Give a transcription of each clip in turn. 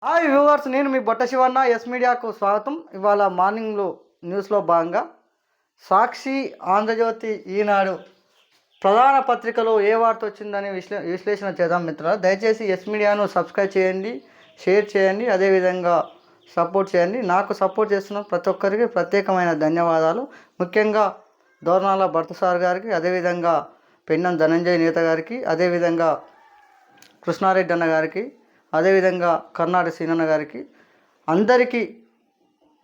Hi viewers, నేను మీ Botta Shivanna. Yes మీడియాకు స్వాగతం. ఇవాళ మార్నింగ్లో న్యూస్లో భాగంగా సాక్షి, ఆంధ్రజ్యోతి, ఈనాడు ప్రధాన పత్రికలో ఏ వార్త వచ్చిందని విశ్లేషణ చేద్దాం మిత్రులు. దయచేసి ఎస్ మీడియాను సబ్స్క్రైబ్ చేయండి, షేర్ చేయండి, అదేవిధంగా సపోర్ట్ చేయండి. నాకు సపోర్ట్ చేస్తున్న ప్రతి ఒక్కరికి ప్రత్యేకమైన ధన్యవాదాలు. ముఖ్యంగా దోర్నాల భర్తసార్ గారికి, అదేవిధంగా పెన్నం ధనంజయ్ నేత గారికి, అదేవిధంగా కృష్ణారెడ్డి అన్న గారికి, అదేవిధంగా కర్ణాటక సీనన్న గారికి, అందరికీ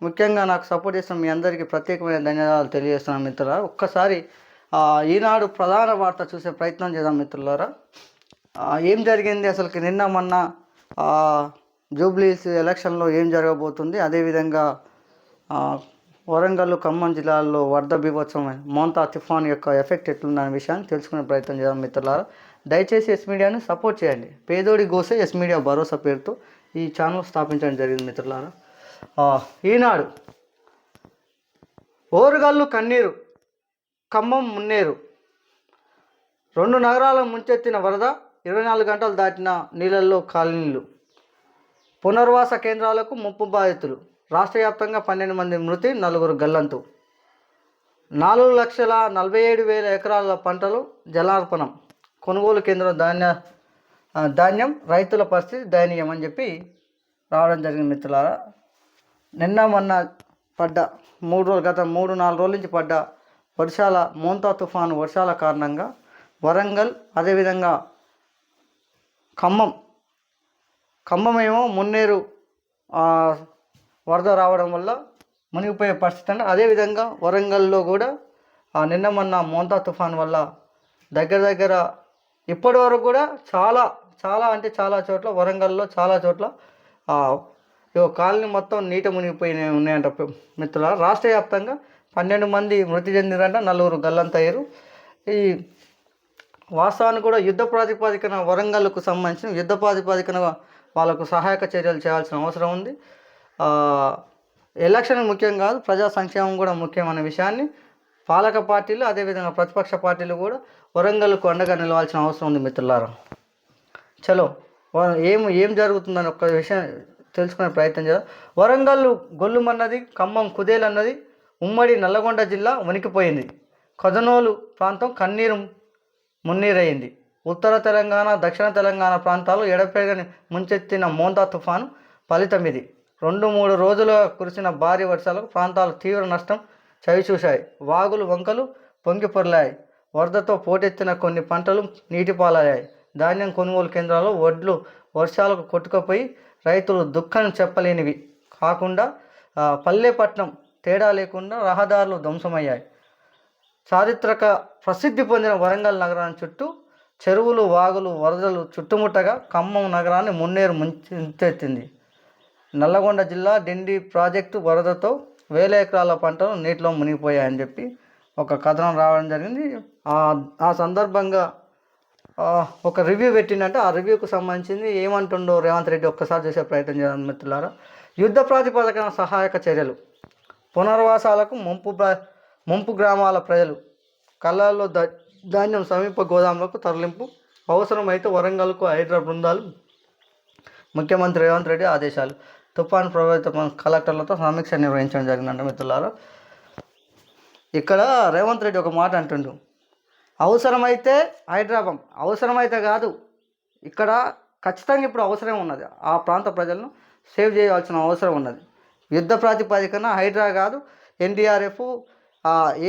ముఖ్యంగా నాకు సపోర్ట్ చేస్తున్న మీ అందరికీ ప్రత్యేకమైన ధన్యవాదాలు తెలియజేస్తున్నాను మిత్రులారా. ఒక్కసారి ఈనాడు ప్రధాన వార్త చూసే ప్రయత్నం చేద్దాం మిత్రులారా. ఏం జరిగింది అసలుకి నిన్న మొన్న జూబ్లీస్ ఎలక్షన్లో ఏం జరగబోతుంది, అదేవిధంగా వరంగల్, ఖమ్మం జిల్లాల్లో వరద బీభత్సం, మోంతా తుఫాన్ యొక్క ఎఫెక్ట్ ఎట్లుందనే విషయాన్ని తెలుసుకునే ప్రయత్నం చేద్దాం మిత్రులారా. దయచేసి ఎస్ మీడియాను సపోర్ట్ చేయండి. పేదోడి గోసే ఎస్ మీడియా భరోసా పేరుతో ఈ ఛానల్ స్థాపించడం జరిగింది మిత్రులారా. ఈనాడు ఓరుగల్లు కన్నీరు, ఖమ్మం మున్నేరు, రెండు నగరాల ముంచెత్తిన వరద, 24 గంటలు దాటిన నీళ్ళల్లో కాలనీలు, పునర్వాస కేంద్రాలకు ముప్పు బాధితులు, రాష్ట్ర వ్యాప్తంగా 12 మంది మృతి, 4 గల్లంతు, 4,47,000 ఎకరాల పంటలు జలార్పణం, కొనుగోలు కేంద్రం ధాన్యం, రైతుల పరిస్థితి దయనీయం అని చెప్పి రావడం జరిగింది మిత్రులారా. నిన్న మొన్న పడ్డ గత 3-4 రోజుల నుంచి పడ్డ వర్షాల, మోంతా తుఫాను వర్షాల కారణంగా వరంగల్, అదేవిధంగా ఖమ్మం ఏమో మున్నేరు వరద రావడం వల్ల మునిగిపోయే పరిస్థితి అండి. అదేవిధంగా వరంగల్లో కూడా నిన్న మొన్న మోంతా తుఫాన్ వల్ల దగ్గర ఇప్పటి వరకు కూడా చాలా చోట్ల, వరంగల్లో చాలా చోట్ల కాలనీ మొత్తం నీట మునిగిపోయినాయి ఉన్నాయంట మిత్రుల. రాష్ట్ర వ్యాప్తంగా 12 మంది మృతి చెందిరంట, 4 గల్లంతయ్యారు. ఈ వాస్తవాన్ని కూడా యుద్ధ ప్రాతిపదికన వరంగల్కు సంబంధించిన యుద్ధ ప్రాతిపదికన వాళ్ళకు సహాయక చర్యలు చేయాల్సిన అవసరం ఉంది. ఎలక్షన్ ముఖ్యం కాదు, ప్రజా సంక్షేమం కూడా ముఖ్యమైన విషయాన్ని పాలక పార్టీలు, అదేవిధంగా ప్రతిపక్ష పార్టీలు కూడా వరంగల్కు అండగా నిలవాల్సిన అవసరం ఉంది మిత్రులారా. చలో ఏం జరుగుతుందని ఒక్క విషయం తెలుసుకునే ప్రయత్నం చేద్దాం. వరంగల్ గొల్లుమన్నది, ఖమ్మం కుదేలన్నది, ఉమ్మడి నల్లగొండ జిల్లా వణికిపోయింది. కదనోలు ప్రాంతం కన్నీరు మున్నీరయింది. ఉత్తర తెలంగాణ, దక్షిణ తెలంగాణ ప్రాంతాలు ఎడపెరగని ముంచెత్తిన మోంతా తుఫాను ఫలితం ఇది. 2-3 రోజులుగా కురిసిన భారీ వర్షాలకు ప్రాంతాలు తీవ్ర నష్టం చవిచూశాయి. వాగులు, వంకలు పొంగి పొర్లాయి. వరదతో పోటెత్తిన కొన్ని పంటలు నీటిపాలయ్యాయి. ధాన్యం కొనుగోలు కేంద్రాల్లో వడ్లు వర్షాలకు కొట్టుకుపోయి రైతులు దుఃఖం చెప్పలేనివి కాకుండా పల్లెపట్నం తేడా లేకుండా రహదారులు ధ్వంసమయ్యాయి. చారిత్రక ప్రసిద్ధి పొందిన వరంగల్ నగరాన్ని చుట్టూ చెరువులు, వాగులు, వరదలు చుట్టుముట్టగా ఖమ్మం నగరాన్ని మున్నేరు ముంచెత్తింది. నల్లగొండ జిల్లా డిండి ప్రాజెక్టు వరదతో 1000 ఎకరాల పంటలు నీటిలో మునిగిపోయాయని చెప్పి ఒక కథనం రావడం జరిగింది. ఆ సందర్భంగా ఒక రివ్యూ పెట్టిందంటే ఆ రివ్యూకు సంబంధించింది ఏమంటుండో రేవంత్ రెడ్డి ఒక్కసారి చేసే ప్రయత్నం చేయాలి మిత్రులారా. యుద్ధ ప్రాతిపదికన సహాయక చర్యలు, పునర్వాసాలకు ముంపు గ్రామాల ప్రజలు, కళ్ళల్లో ధాన్యం సమీప గోదాములకు తరలింపు, అవసరమైతే వరంగల్కు హైడ్రా బృందాలు, ముఖ్యమంత్రి రేవంత్ రెడ్డి ఆదేశాలు. తుఫాన్ ప్రభావిత కలెక్టర్లతో సమీక్ష నిర్వహించడం జరిగిందంట మిత్రులారా. ఇక్కడ రేవంత్ రెడ్డి ఒక మాట అంటుండు, అవసరమైతే హైదరాబాద్, అవసరమైతే కాదు, ఇక్కడ ఖచ్చితంగా ఇప్పుడు అవసరం ఉన్నది. ఆ ప్రాంత ప్రజలను సేవ్ చేయాల్సిన అవసరం ఉన్నది. యుద్ధ ప్రాతిపదికన హైడ్రా కాదు, ఎన్డీఆర్ఎఫ్,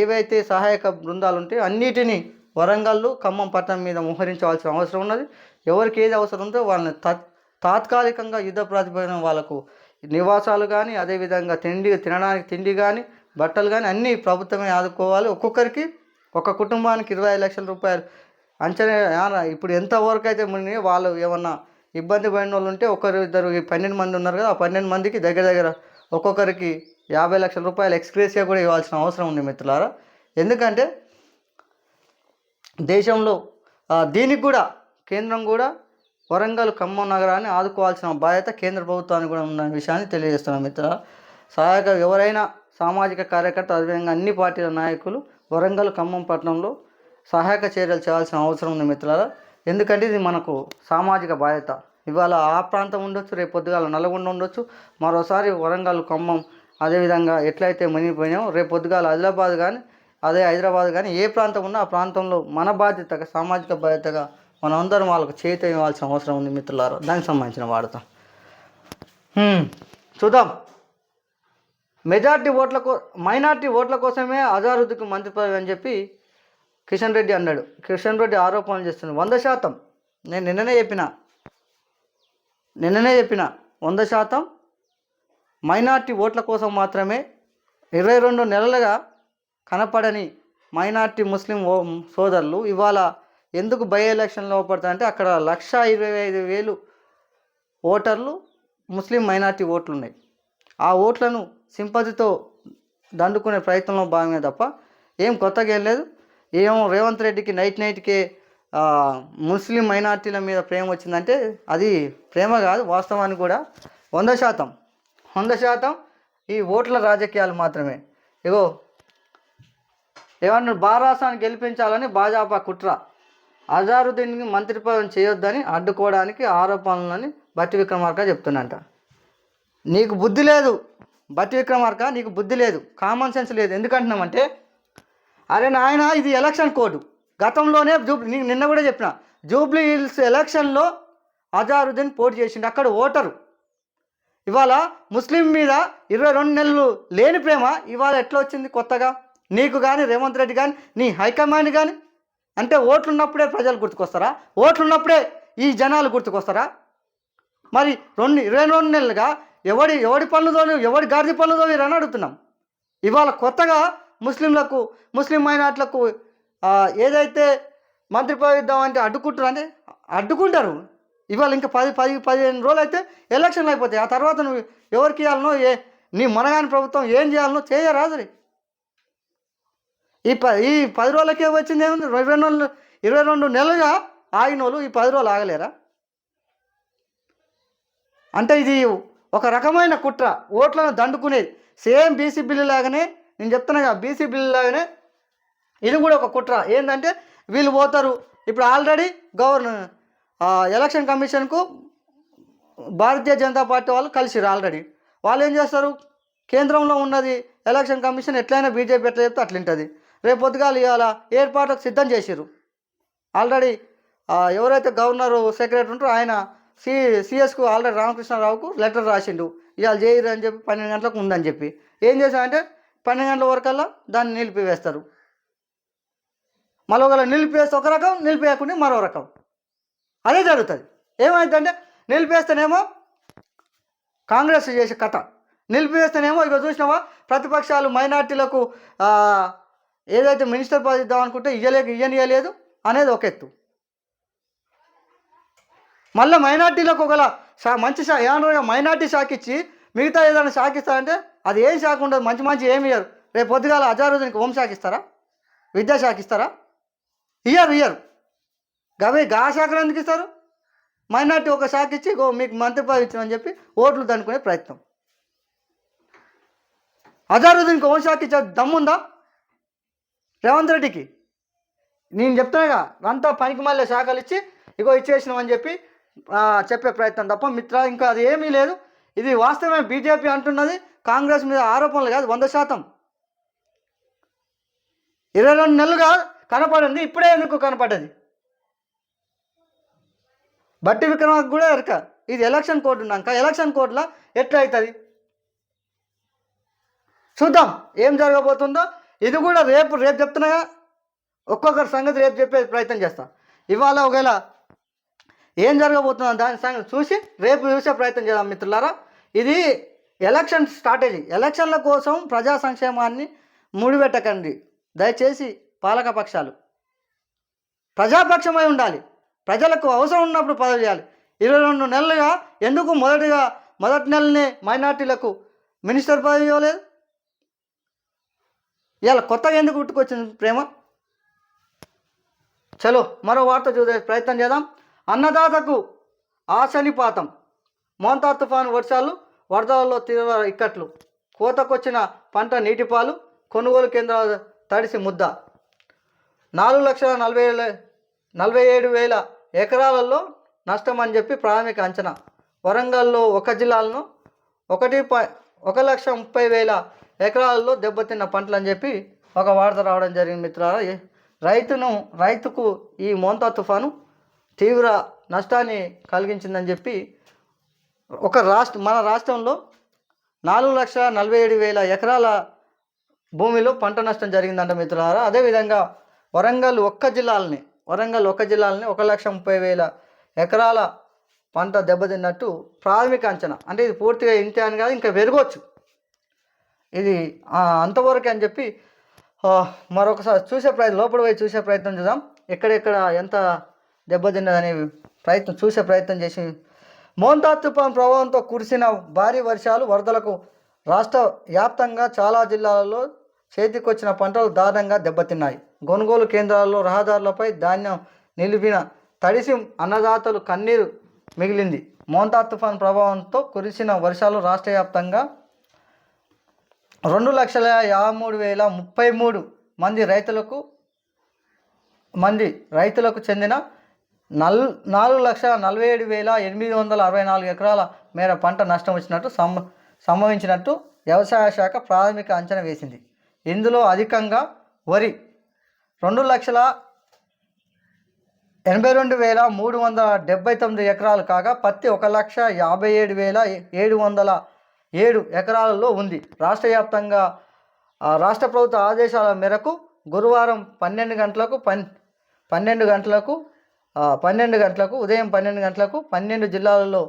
ఏవైతే సహాయక బృందాలు ఉంటాయో అన్నిటినీ వరంగల్లు, ఖమ్మం పట్టణం మీద మోహరించవలసిన అవసరం ఉన్నది. ఎవరికి ఏది అవసరం ఉందో వాళ్ళని తాత్కాలికంగా యుద్ధ ప్రాతిపదికన వాళ్ళకు నివాసాలు కానీ, అదేవిధంగా తినడానికి తిండి కానీ, బట్టలు కానీ అన్నీ ప్రభుత్వమే ఆదుకోవాలి. ఒక్కొక్కరికి, ఒక కుటుంబానికి 25 లక్షల రూపాయలు అంచనా. ఇప్పుడు ఎంతవరకు అయితే వాళ్ళు ఏమన్నా ఇబ్బంది పడిన వాళ్ళు ఉంటే 1-2 12 మంది ఉన్నారు కదా, ఆ 12 మందికి దగ్గర ఒక్కొక్కరికి 50 లక్షల రూపాయలు ఎక్స్గ్రేసియా కూడా ఇవ్వాల్సిన అవసరం ఉంది మిత్రులారా. ఎందుకంటే దేశంలో దీనికి కూడా కేంద్రం కూడా వరంగల్, ఖమ్మం నగరాన్ని ఆదుకోవాల్సిన బాధ్యత కేంద్ర ప్రభుత్వానికి కూడా ఉన్న విషయాన్ని తెలియజేస్తున్నాం మిత్రులారా. సహాయక ఎవరైనా సామాజిక కార్యకర్త, అదేవిధంగా అన్ని పార్టీల నాయకులు వరంగల్, ఖమ్మం పట్టణంలో సహాయక చర్యలు చేయాల్సిన అవసరం ఉంది మిత్రులారా. ఎందుకంటే ఇది మనకు సామాజిక బాధ్యత. ఇవాళ ఆ ప్రాంతం ఉండొచ్చు, రేపు పొద్దుగాల నల్గొండ ఉండొచ్చు, మరోసారి వరంగల్, ఖమ్మం, అదేవిధంగా ఎట్లయితే మునిగిపోయినామో రేపు పొద్దుగాల ఆదిలాబాద్ కానీ అదే హైదరాబాద్ కానీ ఏ ప్రాంతం ఉన్నా ఆ ప్రాంతంలో మన బాధ్యతగా, సామాజిక బాధ్యతగా మనం అందరం వాళ్ళకు చేతి ఇవ్వాల్సిన అవసరం ఉంది మిత్రులారా. దానికి సంబంధించిన వాడతాం. చూద్దాం. మైనార్టీ ఓట్ల కోసమే అజారుద్దీన్కు మంత్రి పదవి అని చెప్పి కిషన్ రెడ్డి అన్నాడు. కిషన్ రెడ్డి ఆరోపణలు చేస్తున్నాడు. 100%. నేను నిన్ననే చెప్పిన 100% మైనార్టీ ఓట్ల కోసం మాత్రమే 22 నెలలుగా కనపడని మైనార్టీ ముస్లిం సోదరులు ఇవాళ ఎందుకు బై ఎలక్షన్లో పడతారంటే అక్కడ 1,25,000 ఓటర్లు ముస్లిం మైనార్టీ ఓట్లు ఉన్నాయి. ఆ ఓట్లను సింపతితో దండుకునే ప్రయత్నంలో భాగమే తప్ప ఏం కొత్తగా ఏం లేదు. ఏమో రేవంత్ రెడ్డికి నైట్కే ముస్లిం మైనార్టీల మీద ప్రేమ వచ్చిందంటే అది ప్రేమ కాదు, వాస్తవానికి కూడా 100% ఈ ఓట్ల రాజకీయాలు మాత్రమే. ఇగో ఏమన్నా బారాసాన్ని గెలిపించాలని భాజపా కుట్ర, అజారుద్దీన్కి మంత్రి పదవి చేయొద్దని అడ్డుకోవడానికి ఆరోపణలని బట్టి విక్రమార్క చెప్తున్నంట. నీకు బుద్ధి లేదు బట్టి విక్రమార్క, నీకు బుద్ధి లేదు, కామన్ సెన్స్ లేదు. ఎందుకంటున్నామంటే అరే నాయన, ఇది ఎలక్షన్ కోడ్. గతంలోనే నిన్న కూడా చెప్పిన, జూబ్లీ హిల్స్ ఎలక్షన్లో అజారుద్దీన్ పోటీ చేసిండు. అక్కడ ఓటరు. ఇవాళ ముస్లిం మీద 22 నెలలు లేని ప్రేమ ఇవాళ ఎట్లా వచ్చింది కొత్తగా? నీకు కానీ, రేవంత్ రెడ్డి కానీ, నీ హైకమాండ్ కానీ. అంటే ఓట్లు ఉన్నప్పుడే ప్రజలు గుర్తుకొస్తారా? ఓట్లు ఉన్నప్పుడే ఈ జనాలు గుర్తుకొస్తారా? మరి 22 నెలలుగా ఎవడి పనులతోని, ఎవడి గాడిద పనులతో అని అడుగుతున్నాం. ఇవాళ కొత్తగా ముస్లిం మైనార్టీలకు ఏదైతే మంత్రి పదవి ఇద్దామంటే అడ్డుకుంటారు. అడ్డుకుంటారు. ఇవాళ ఇంకా 10-15 రోజులు అయితే ఎలక్షన్లు అయిపోతాయి. ఆ తర్వాత నువ్వు ఎవరికి ఇవ్వాలనో, నీ మనగాని ప్రభుత్వం ఏం చేయాలనో చేయరాదు. ఈ 10 రోజులకే వచ్చింది ఏముంది? 22 నెలలుగా ఆగిన వాళ్ళు ఈ 10 రోజులు ఆగలేరా? అంటే ఇది ఒక రకమైన కుట్ర, ఓట్లను దండుకునేది. సేమ్ బీసీ బిల్లు లాగానే, నేను చెప్తున్నాగా, బీసీ బిల్లు లాగానే ఇది కూడా ఒక కుట్ర. ఏంటంటే వీళ్ళు పోతారు. ఇప్పుడు ఆల్రెడీ ఎలక్షన్ కమిషన్కు భారతీయ జనతా పార్టీ వాళ్ళు కలిసిరు. ఆల్రెడీ వాళ్ళు ఏం చేస్తారు? కేంద్రంలో ఉన్నది ఎలక్షన్ కమిషన్, ఎట్లయినా బీజేపీ ఎట్లా చెప్తే అట్లుంటుంది. రేపు పొద్దుగాలు ఇవాళ ఏర్పాట్లకు సిద్ధం చేసిరు. ఆల్రెడీ ఎవరైతే గవర్నర్ సెక్రటరీ ఉంటారో ఆయన సిఎస్కు ఆల్రెడీ రామకృష్ణారావుకు లెటర్ రాసిండు, ఇవాళ చేయరు అని చెప్పి 12 గంటలకు ఉందని చెప్పి. ఏం చేశారంటే 12 గంటల వరకల్లా దాన్ని నిలిపివేస్తారు. మళ్ళీ ఒకవేళ నిలిపివేస్తే ఒక రకం, నిలిపేయకుండా మరో రకం. అదే జరుగుతుంది. ఏమైందంటే నిలిపేస్తేనేమో కాంగ్రెస్ చేసే కథ, నిలిపివేస్తేనేమో ఇక చూసినావా ప్రతిపక్షాలు మైనార్టీలకు ఏదైతే మినిస్టర్ పదవి ఇద్దామనుకుంటే ఇయ్యనియలేదు అనేది ఒక ఎత్తు. మళ్ళీ మైనార్టీలకు ఒకవేళ మంచి ఏమన్నా మైనార్టీ శాఖ ఇచ్చి మిగతా ఏదైనా శాఖ ఇస్తారంటే అది ఏం శాఖ ఉండదు, మంచి ఏమి ఇయ్యరు. రేపు పొద్దుగాల అజారుద్దీన్కి హోంశాఖ ఇస్తారా? విద్యాశాఖ ఇస్తారా? ఇయ్యరు. గా శాఖలు ఎందుకు ఇస్తారు? మైనార్టీ ఒక శాఖ ఇచ్చి మీకు మంత్రి పదవి ఇచ్చామని చెప్పి ఓట్లు దనుకునే ప్రయత్నం. అజారుద్దీన్కి హోంశాఖ ఇచ్చే దమ్ముందా రేవంత్ రెడ్డికి? నేను చెప్తున్నాగా, అంతా పనికి మళ్ళీ శాఖలు ఇచ్చి ఇచ్చేసినామని చెప్పి చెప్పే ప్రయత్నం తప్ప మిత్ర ఇంకా అది ఏమీ లేదు. ఇది వాస్తవమే. బీజేపీ అంటున్నది కాంగ్రెస్ మీద ఆరోపణలు కాదు, 100%. 22 నెలలుగా కనపడింది, ఇప్పుడే ఎందుకు కనపడ్డది? బట్టి విక్రమార్క కూడా ఎరక ఇది ఎలక్షన్ కోడ్ ఉన్నాక ఎలక్షన్ కోడ్లో ఎట్లా అవుతుంది చూద్దాం ఏం జరగబోతుందో. ఇది కూడా రేపు చెప్తున్నాగా, ఒక్కొక్కరి సంగతి రేపు చెప్పే ప్రయత్నం చేస్తాం. ఇవాళ ఒకవేళ ఏం జరగబోతుందో దాని సంగతి చూసి రేపు చూసే ప్రయత్నం చేద్దాం మిత్రులారా. ఇది ఎలక్షన్ స్ట్రాటజీ. ఎలక్షన్ల కోసం ప్రజా సంక్షేమాన్ని ముడిపెట్టకండి దయచేసి. పాలకపక్షాలు ప్రజాపక్షమై ఉండాలి. ప్రజలకు అవసరం ఉన్నప్పుడు పదవి చేయాలి. 22 నెలలుగా ఎందుకు మొదటి నెలనే మైనార్టీలకు మినిస్టర్ పదవి ఇవ్వలేదు? ఇవాళ కొత్తగా ఎందుకు పుట్టుకొచ్చింది ప్రేమ? చలో మరో వార్త చూసే ప్రయత్నం చేద్దాం. అన్నదాతకు ఆశనిపాతం. మోంతా తుఫాను వర్షాలు, వరదలలో తీవ్ర ఇక్కట్లు. కోతకొచ్చిన పంట నీటిపాలు, కొనుగోలు కేంద్రాల తడిసి ముద్ద. 4,47,000 ఎకరాలలో నష్టం అని చెప్పి ప్రాథమిక అంచనా. వరంగల్లో ఒక జిల్లాలను 1,30,000 ఎకరాల్లో దెబ్బతిన్న పంటలు అని చెప్పి ఒక వార్త రావడం జరిగింది మిత్రులారా. రైతుకు ఈ మోంతా తుఫాను తీవ్ర నష్టాన్ని కలిగించిందని చెప్పి మన రాష్ట్రంలో 4,47,000 ఎకరాల భూమిలో పంట నష్టం జరిగిందంట మిత్రులారా. అదేవిధంగా వరంగల్ ఒక్క జిల్లాలని 1,30,000 ఎకరాల పంట దెబ్బతిన్నట్టు ప్రాథమిక అంచనా. అంటే ఇది పూర్తిగా ఇంతే అని కాదు, ఇంకా పెరగవచ్చు. ఇది అంతవరకు అని చెప్పి మరొకసారి లోపల పోయి చూసే ప్రయత్నం చేద్దాం. ఎక్కడెక్కడ ఎంత దెబ్బతిన్నదనే చూసే ప్రయత్నం చేసి. మోంతా తుఫాన్ ప్రభావంతో కురిసిన భారీ వర్షాలు, వరదలకు రాష్ట్ర వ్యాప్తంగా చాలా జిల్లాలలో చేతికొచ్చిన పంటలు దారుణంగా దెబ్బతిన్నాయి. కొనుగోలు కేంద్రాల్లో, రహదారులపై ధాన్యం నిలిపిన తడిసి అన్నదాతలు కన్నీరు మిగిలింది. మోంతా తుఫాన్ ప్రభావంతో కురిసిన వర్షాలు రాష్ట్ర వ్యాప్తంగా 2,53,033 రైతులకు చెందిన 4,47,864 ఎకరాల మేర పంట నష్టం వచ్చినట్టు సంభవించినట్టు వ్యవసాయ శాఖ ప్రాథమిక అంచనా వేసింది. ఇందులో అధికంగా వరి 2,82,379 ఎకరాలు కాగా పత్తి 1,57,707 ఎకరాలలో ఉంది. రాష్ట్ర వ్యాప్తంగా రాష్ట్ర ప్రభుత్వ ఆదేశాల మేరకు గురువారం 12 గంటలకు ఉదయం 12 గంటలకు 12 జిల్లాల్లో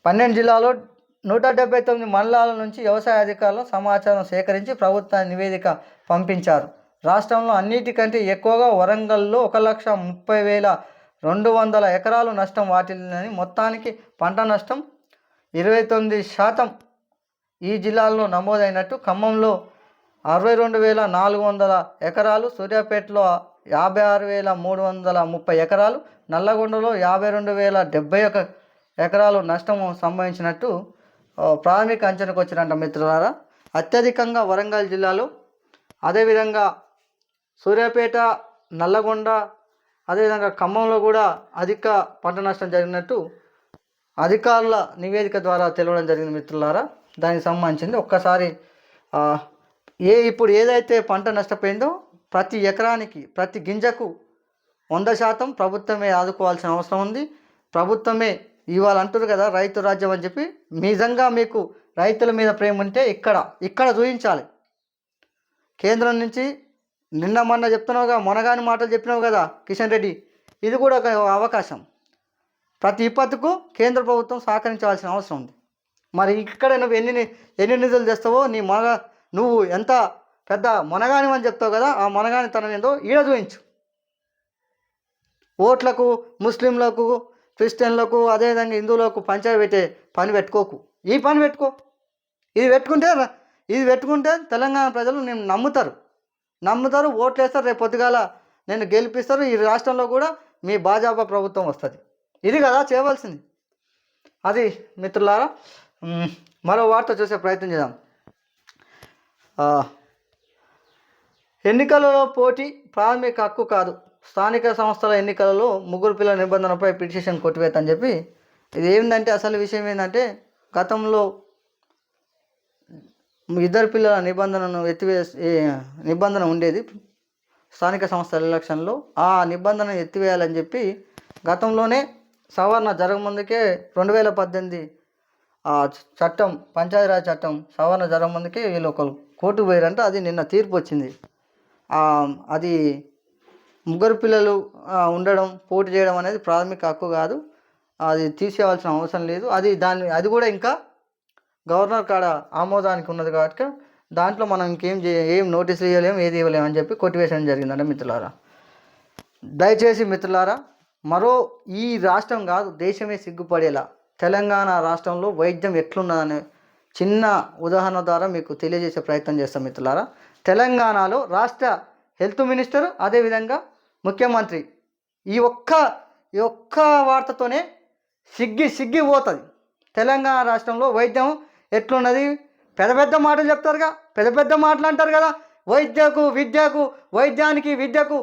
179 మండలాల నుంచి వ్యవసాయ అధికారులు సమాచారం సేకరించి ప్రభుత్వానికి నివేదిక పంపించారు. రాష్ట్రంలో అన్నిటికంటే ఎక్కువగా వరంగల్లో 1,30,200 ఎకరాలు నష్టం వాటిల్లిందని, మొత్తానికి పంట నష్టం 29% ఈ జిల్లాల్లో నమోదైనట్టు ఖమ్మంలో 62,400 ఎకరాలు, సూర్యాపేటలో 56,330 ఎకరాలు, నల్లగొండలో 52,071 ఎకరాలు నష్టం సంభవించినట్టు ప్రాథమిక అంచనాకు వచ్చినంట మిత్రులారా. అత్యధికంగా వరంగల్ జిల్లాలో, అదేవిధంగా సూర్యాపేట, నల్లగొండ, అదేవిధంగా ఖమ్మంలో కూడా అధిక పంట నష్టం జరిగినట్టు అధికారుల నివేదిక ద్వారా తెలవడం జరిగింది మిత్రులారా. దానికి సంబంధించింది ఒక్కసారి ఇప్పుడు ఏదైతే పంట నష్టపోయిందో ప్రతి ఎకరానికి, ప్రతి గింజకు 100% ప్రభుత్వమే ఆదుకోవాల్సిన అవసరం ఉంది. ప్రభుత్వమే ఇవాళ అంటారు కదా రైతు రాజ్యం అని చెప్పి. నిజంగా మీకు రైతుల మీద ప్రేమ ఉంటే ఇక్కడ చూపించాలి. కేంద్రం నుంచి నిన్న మొన్న చెప్తున్నావుగా, మొనగాని మాటలు చెప్పినావు కదా కిషన్ రెడ్డి, ఇది కూడా ఒక అవకాశం. ప్రతి విపత్తుకు కేంద్ర ప్రభుత్వం సహకరించవలసిన అవసరం ఉంది. మరి ఇక్కడ నువ్వు ఎన్ని నిధులు తెస్తావో, నువ్వు ఎంత పెద్ద మొనగాని అని చెప్తావు కదా, ఆ మొనగాని తనం ఏందో ఈడ చూపించు. ఓట్లకు, ముస్లింలకు, క్రిస్టియన్లకు, అదేవిధంగా హిందువులకు పంచాయతీ పెట్టే పని పెట్టుకోకు. ఈ పని పెట్టుకో. ఇది పెట్టుకుంటే తెలంగాణ ప్రజలు నేను నమ్ముతారు, ఓట్లు వేస్తారు, రేపు పొద్దుగాల నేను గెలిపిస్తారు. ఈ రాష్ట్రంలో కూడా మీ భాజపా ప్రభుత్వం వస్తుంది. ఇది కదా చేయవలసింది. అది మిత్రులారా, మరో వార్త చూసే ప్రయత్నం చేద్దాం. ఎన్నికలలో పోటీ ప్రాథమిక హక్కు కాదు, స్థానిక సంస్థల ఎన్నికలలో ముగ్గురు పిల్లల నిబంధనపై పిటిషన్ కొట్టివేతని చెప్పి. ఇది ఏంటంటే అసలు విషయం ఏంటంటే, గతంలో 2 పిల్లల నిబంధన ఉండేది స్థానిక సంస్థల ఎలక్షన్లో. ఆ నిబంధన ఎత్తివేయాలని చెప్పి గతంలోనే సవరణ జరగముందుకే 2018 చట్టం, పంచాయతీరాజ్ చట్టం సవరణ జరగముందుకే వీళ్ళు ఒకరు కోర్టుకు పోయారంటే అది నిన్న తీర్పు వచ్చింది. అది ముగ్గురు పిల్లలు ఉండడం, పోటీ చేయడం అనేది ప్రాథమిక హక్కు కాదు, అది తీసేయవలసిన అవసరం లేదు. అది కూడా ఇంకా గవర్నర్ కాడ ఆమోదానికి ఉన్నది కాబట్టి దాంట్లో మనం ఏం నోటీసులు ఇవ్వలేము, ఏది ఇవ్వలేము అని చెప్పి కొట్టివేయడం జరిగిందంట మిత్రులారా. దయచేసి మిత్రులారా, ఈ రాష్ట్రం కాదు దేశమే సిగ్గుపడేలా తెలంగాణ రాష్ట్రంలో వైద్యం ఎట్లున్నదనే చిన్న ఉదాహరణ ద్వారా మీకు తెలియజేసే ప్రయత్నం చేస్తాం మిత్రులారా. తెలంగాణలో రాష్ట్ర హెల్త్ మినిస్టర్, అదేవిధంగా ముఖ్యమంత్రి ఈ ఒక్క వార్తతోనే సిగ్గి పోతుంది. తెలంగాణ రాష్ట్రంలో వైద్యం ఎట్లున్నది, పెద్ద మాటలు చెప్తారుగా, పెద్ద మాటలు అంటారు కదా, వైద్యానికి విద్యకు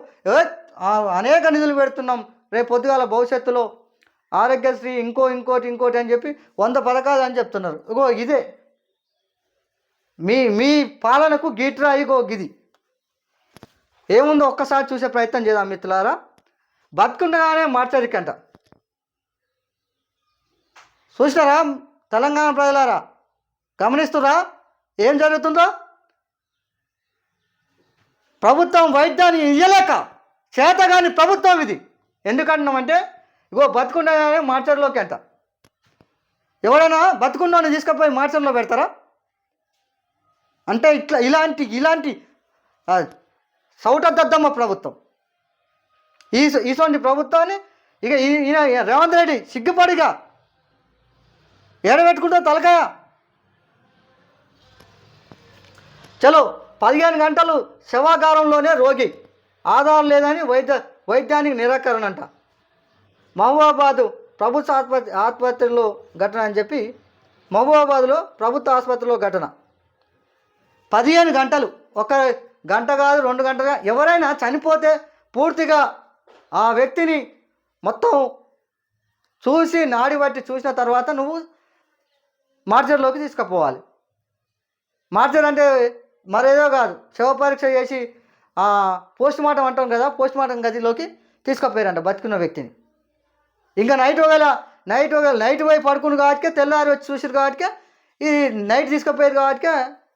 అనేక నిధులు పెడుతున్నాం, రేపు పొద్దుగాల భవిష్యత్తులో ఆరోగ్యశ్రీ ఇంకోటి అని చెప్పి 100 పథకాలు అని చెప్తున్నారు. ఇగో ఇదే మీ పాలనకు గీట్రా. ఇగో గిది ఏముందో ఒక్కసారి చూసే ప్రయత్నం చేద్దాం మిత్రులారా. బతుకుండగానే మార్చరికంట. చూసినారా తెలంగాణ ప్రజలారా? గమనిస్తురా ఏం జరుగుతుందో? ప్రభుత్వం వైద్యాన్ని ఇయ్యలేక చేతగాని ప్రభుత్వం ఇది. ఎందుకంటున్నామంటే ఇగో బతుకుండగానే మార్చర్లోకి అంట. ఎవరైనా బతుకున్నోని తీసుకుపోయి మార్చర్లో పెడతారా? అంటే ఇలాంటి సౌటద్దమ్మ ప్రభుత్వం. ఇటువంటి ప్రభుత్వాన్ని ఇక ఈయన రేవంత్ రెడ్డి సిగ్గుపడిగా ఏడబెట్టుకుంటా తలకాయ. చలో 15 గంటలు శవాగారంలోనే రోగి, ఆధారం లేదని వైద్యానికి నిరాకరణ అంట. మహబూబాబాదు ప్రభుత్వ ఆసుపత్రిలో ఘటన అని చెప్పి, మహబూబాబాద్లో ప్రభుత్వ ఆసుపత్రిలో ఘటన. 15 గంటలు, ఒక గంట కాదు 2 గంటలుగా. ఎవరైనా చనిపోతే పూర్తిగా ఆ వ్యక్తిని మొత్తం చూసి నాడి బట్టి చూసిన తర్వాత నువ్వు మార్చర్లోకి తీసుకుపోవాలి. మార్చర్ అంటే మరేదో కాదు, శవ పరీక్ష చేసి పోస్ట్ మార్టం అంటాం కదా, పోస్ట్ మార్టం గదిలోకి తీసుకుపోయారంట బతుకున్న వ్యక్తిని. ఇంకా నైట్ పోయి పడుకుని కాబట్టి తెల్లారి వచ్చి చూసారు కాబట్టి ఈ నైట్ తీసుకుపోయారు కాబట్టి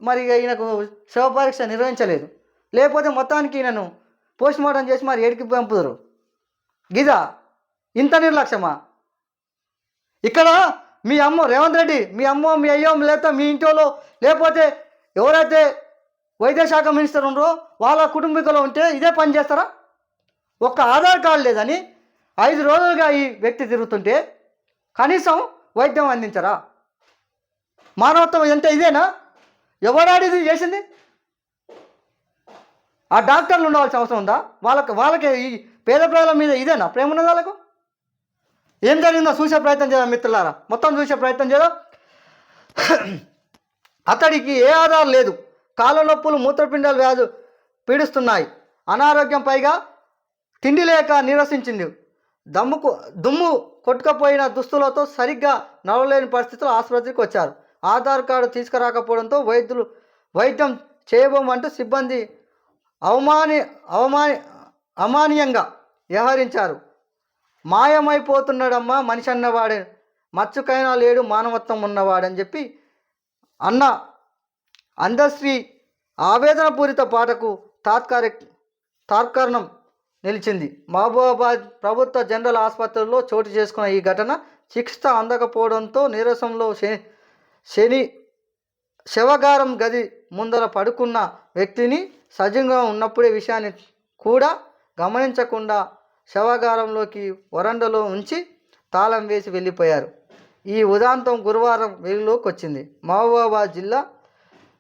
మరి ఈయనకు శవ పరీక్ష నిర్వహించలేదు. లేకపోతే మొత్తానికి ఈయనను పోస్ట్ మార్టం చేసి మరి ఏడికి పంపుతారు. గిదా ఇంత నిర్లక్ష్యమా? ఇక్కడ మీ అమ్మ రేవంత్ రెడ్డి, మీ అమ్మ మీ అయ్యో లేకపోతే మీ ఇంట్లో లేకపోతే ఎవరైతే వైద్య శాఖ మినిస్టర్ ఉన్నారో వాళ్ళ కుటుంబీకులు ఉంటే ఇదే పని చేస్తారా? ఒక్క ఆధార్ కార్డు లేదని 5 రోజులుగా ఈ వ్యక్తి తిరుగుతుంటే కనీసం వైద్యం అందించరా? మానవత్వం ఎంత ఇదేనా? ఎవడాడిది చేసింది? ఆ డాక్టర్లు ఉండవలసిన అవసరం ఉందా? వాళ్ళకి ఈ పేద ప్రజల మీద ఇదేనా ప్రేమ ఉన్నది వాళ్ళకు? ఏం జరిగిందో చూసే ప్రయత్నం చేద్దాం మిత్రులారా, మొత్తం చూసే ప్రయత్నం చేద్దాం. అతడికి ఏ ఆధారం లేదు, కాళ్ళ నొప్పులు మూత్రపిండాల వ్యాధులు పీడిస్తున్నాయి, అనారోగ్యం, పైగా తిండి లేక నీరసించింది, దుమ్ము కొట్టుకపోయిన దుస్తులతో సరిగ్గా నడవలేని పరిస్థితుల్లో ఆసుపత్రికి వచ్చారు. ఆధార్ కార్డు తీసుకురాకపోవడంతో వైద్యం చేయబోమంటూ సిబ్బంది అమానీయంగా వ్యవహరించారు. మాయమైపోతున్నాడమ్మా మనిషి అన్నవాడే, మచ్చుకైనా లేడు మానవత్వం ఉన్నవాడని చెప్పి అందశ్రీ ఆవేదనపూరిత పాటకు తార్కాణం నిలిచింది. మహబూబాబాద్ ప్రభుత్వ జనరల్ ఆసుపత్రిలో చోటు చేసుకున్న ఈ ఘటన చికిత్స అందకపోవడంతో నీరసంలో శవగారం గది ముందర పడుకున్న వ్యక్తిని సజీవంగా ఉన్నప్పుడే విషయాన్ని కూడా గమనించకుండా శవగారంలోకి వరండాలో ఉంచి తాళం వేసి వెళ్ళిపోయారు. ఈ ఉదాంతం గురువారం వెలుగులోకి వచ్చింది. మహబూబాబాద్ జిల్లా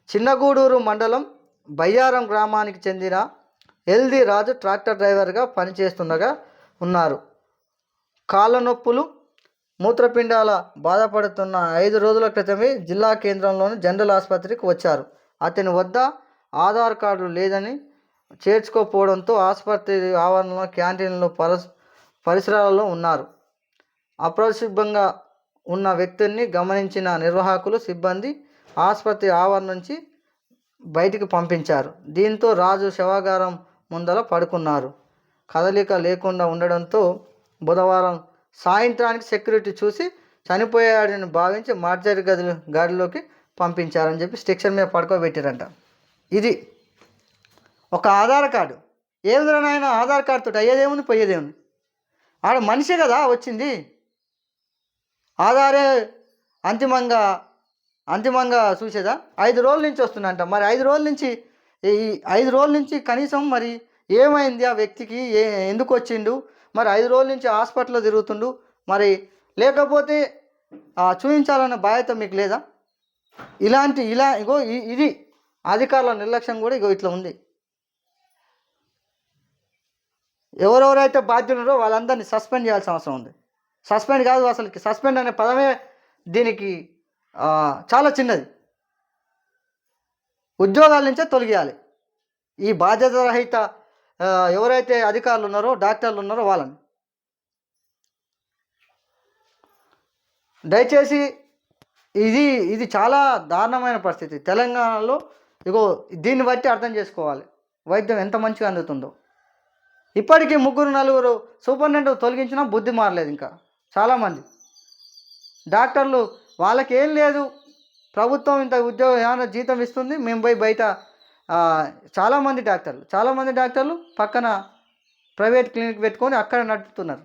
చిన్నగూడూరు మండలం బయ్యారం గ్రామానికి చెందిన ఎల్ది రాజు ట్రాక్టర్ డ్రైవర్గా పనిచేస్తుండగా ఉన్నారు. కాళ్ళ నొప్పులు, మూత్రపిండాల బాధపడుతున్న 5 రోజుల క్రితమే జిల్లా కేంద్రంలోని జనరల్ ఆసుపత్రికి వచ్చారు. అతని వద్ద ఆధార్ కార్డు లేదని చేర్చుకోకపోవడంతో ఆసుపత్రి ఆవరణలో క్యాంటీన్లో పరిసరాలలో ఉన్నారు. అప్రసిద్ధంగా ఉన్న వ్యక్తిని గమనించిన నిర్వాహకులు సిబ్బంది ఆసుపత్రి ఆవరణ నుంచి బయటికి పంపించారు. దీంతో రాజు శవాగారం ముందర పడుకున్నారు. కదలిక లేకుండా ఉండడంతో బుధవారం సాయంత్రానికి సెక్యూరిటీ చూసి చనిపోయాడని భావించి మార్చరీ గదిలోకి పంపించారని చెప్పి స్టేషన్ మీద పడుకోబెట్టారంట. ఇది ఒక ఆధార్ కార్డు. ఏ విధంగా ఆధార్ కార్డుతో అయ్యేదేముంది పోయేదేముంది? ఆడ మనిషే కదా వచ్చింది. ఆధారే అంతిమంగా చూసేదా? 5 రోజుల నుంచి వస్తుందంట. మరి 5 రోజుల నుంచి కనీసం మరి ఏమైంది ఆ వ్యక్తికి, ఎందుకు వచ్చిండు? మరి 5 రోజుల నుంచి హాస్పిటల్లో తిరుగుతుండు. మరి లేకపోతే చూపించాలన్న బాధ్యత మీకు లేదా? ఇగో ఇది అధికారుల నిర్లక్ష్యం కూడా ఇగో ఇట్లా ఉంది. ఎవరెవరైతే బాధ్యులున్నారో వాళ్ళందరినీ సస్పెండ్ చేయాల్సిన అవసరం ఉంది. సస్పెండ్ కాదు, అసలుకి సస్పెండ్ అనే పదమే దీనికి చాలా చిన్నది. ఉద్యోగాల నుంచే తొలగియాలి. ఈ బాధ్యత రహిత ఎవరైతే అధికారులు ఉన్నారో, డాక్టర్లు ఉన్నారో వాళ్ళని దయచేసి ఇది ఇది చాలా దారుణమైన పరిస్థితి తెలంగాణలో. ఇగో దీన్ని బట్టి అర్థం చేసుకోవాలి వైద్యం ఎంత మంచిగా అందుతుందో. ఇప్పటికీ 3-4 సూపరింటెండెంట్ తొలగించినా బుద్ధి మారలేదు. ఇంకా చాలామంది డాక్టర్లు వాళ్ళకి ఏం లేదు, ప్రభుత్వం ఇంత ఉద్యోగం ఏమైనా జీతం ఇస్తుంది, మేము పోయి బయట చాలామంది డాక్టర్లు పక్కన ప్రైవేట్ క్లినిక్ పెట్టుకొని అక్కడ నడుపుతున్నారు.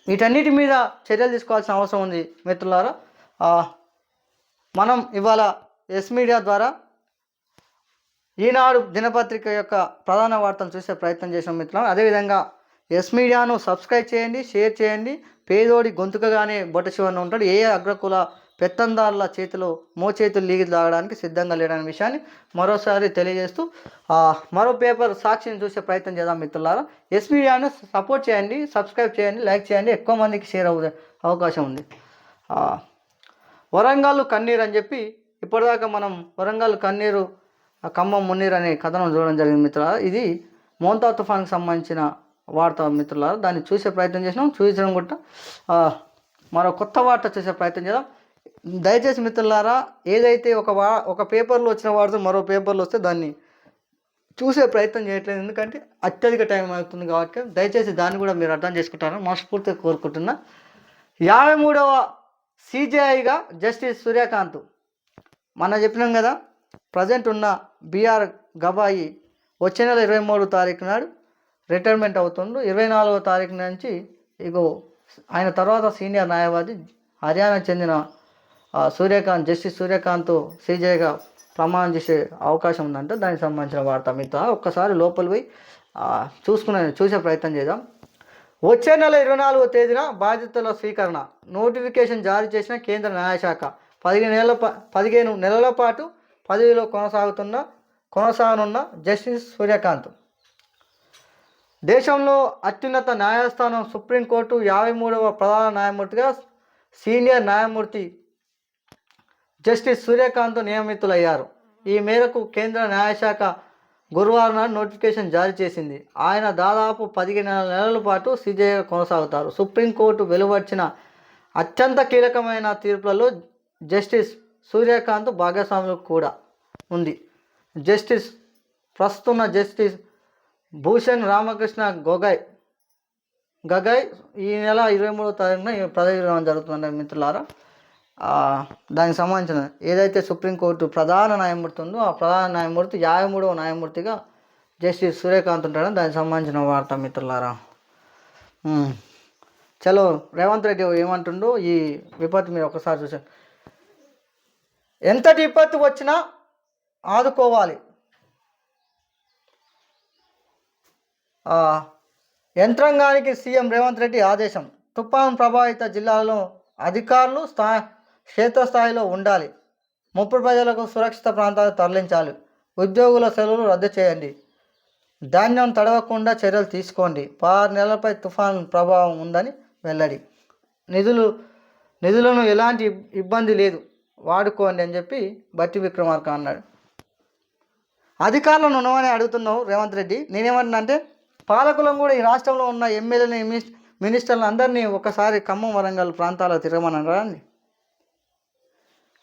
వీటన్నిటి మీద చర్యలు తీసుకోవాల్సిన అవసరం ఉంది మిత్రులారా. మనం ఇవాళ ఎస్ మీడియా ద్వారా ఈనాడు దినపత్రిక యొక్క ప్రధాన వార్తలు చూసే ప్రయత్నం చేసిన మిత్రులారా. అదేవిధంగా ఎస్ మీడియాను సబ్స్క్రైబ్ చేయండి, షేర్ చేయండి. పేదోడి గొంతుకగానే బొట్ట శివన్న ఉంటాడు. ఏ అగ్రకుల పెత్తందారుల చేతిలో మోచేతులు లీగి తాగడానికి సిద్ధంగా లేడనే విషయాన్ని మరోసారి తెలియజేస్తూ మరో పేపర్ సాక్షిని చూసే ప్రయత్నం చేద్దాం మిత్రులారా. ఎస్ మీడియాను సపోర్ట్ చేయండి, సబ్స్క్రైబ్ చేయండి, లైక్ చేయండి. ఎక్కువ మందికి షేర్ అయ్యే అవకాశం ఉంది. వరంగల్ కన్నీరు అని చెప్పి ఇప్పటిదాకా మనం వరంగల్ కన్నీరు ఖమ్మం మున్నీరు అనే కథనం చూడడం జరిగింది మిత్రులారా. ఇది మోంతా తుఫాన్కి సంబంధించిన వార్త మిత్రులారా. దాన్ని చూసే ప్రయత్నం చేసినాం. చూపించడం కూడా మరో కొత్త వార్త చూసే ప్రయత్నం చేద్దాం. దయచేసి మిత్రులారా, ఏదైతే ఒక పేపర్లో వచ్చిన వార్త మరో పేపర్లో వస్తే దాన్ని చూసే ప్రయత్నం చేయట్లేదు. ఎందుకంటే అత్యధిక టైం అవుతుంది కాబట్టి దయచేసి దాన్ని కూడా మీరు అర్థం చేసుకుంటారని మనస్ఫూర్తిగా కోరుకుంటున్నా. 53వ సిజేఐగా జస్టిస్ సూర్యకాంత్. మనం చెప్పినాం కదా, ప్రజెంట్ ఉన్న బిఆర్ గవాయి వచ్చే నెల 23వ తారీఖు నాడు రిటైర్మెంట్ అవుతుండు. 24వ తారీఖు నుంచి ఇగో ఆయన తర్వాత సీనియర్ న్యాయవాది హర్యానా చెందిన జస్టిస్ సూర్యకాంత్ సిజేఐగా ప్రమాణం చేసే అవకాశం ఉందంటే దానికి సంబంధించిన వార్త మిగతా ఒక్కసారి లోపలి పోయి చూసే ప్రయత్నం చేద్దాం. వచ్చే నెల 24వ తేదీన బాధ్యతల స్వీకరణ నోటిఫికేషన్ జారీ చేసిన కేంద్ర న్యాయశాఖ 15 నెలల పాటు పదవిలో కొనసాగనున్న జస్టిస్ సూర్యకాంత్. దేశంలో అత్యున్నత న్యాయస్థానం సుప్రీంకోర్టు 53వ ప్రధాన న్యాయమూర్తిగా సీనియర్ న్యాయమూర్తి జస్టిస్ సూర్యకాంత్ నియమితులయ్యారు. ఈ మేరకు కేంద్ర న్యాయశాఖ గురువారం నాడు నోటిఫికేషన్ జారీ చేసింది. ఆయన దాదాపు 15 నెలల పాటు సిజేఐగా కొనసాగుతారు. సుప్రీంకోర్టు వెలువచ్చిన అత్యంత కీలకమైన తీర్పులలో జస్టిస్ సూర్యకాంత్ భాగస్వాములు కూడా ఉంది. ప్రస్తుత జస్టిస్ భూషణ్ రామకృష్ణ గొగోయ్ ఈ నెల 23వ తారీఖున పదవి విరమణ జరుగుతుంది మిత్రులారా. దానికి సంబంధించిన ఏదైతే సుప్రీంకోర్టు ప్రధాన న్యాయమూర్తి ఉందో ఆ ప్రధాన న్యాయమూర్తి 53వ న్యాయమూర్తిగా జస్టిస్ సూర్యకాంత్ ఉంటాడని దానికి సంబంధించిన వార్త మిత్రులారా. చలో రేవంత్ రెడ్డి ఏమంటుండో ఈ విపత్తు మీరు ఒకసారి చూసారు. ఎంతటి విపత్తు వచ్చినా ఆదుకోవాలి. యంత్రాంగానికి సీఎం రేవంత్ రెడ్డి ఆదేశం. తుఫాను ప్రభావిత జిల్లాలలో అధికారులు క్షేత్రస్థాయిలో ఉండాలి. ముప్పు ప్రజలకు సురక్షిత ప్రాంతాలకు తరలించాలి. ఉద్యోగుల సెలవులు రద్దు చేయండి. ధాన్యం తడవకుండా చర్యలు తీసుకోండి. 6 నెలలపై తుఫాను ప్రభావం ఉందని వెల్లడి. నిధులను ఎలాంటి ఇబ్బంది లేదు, వాడుకోండి అని చెప్పి బట్టి విక్రమార్క అన్నాడు. అధికారులను ఉన్నవని అడుగుతున్నావు రేవంత్ రెడ్డి. నేనేమంటున్నా అంటే పాలకులను కూడా ఈ రాష్ట్రంలో ఉన్న ఎమ్మెల్యేని మినిస్టర్లు అందరినీ ఒకసారి ఖమ్మం వరంగల్ ప్రాంతాలకు తిరగమన్నారా అండి.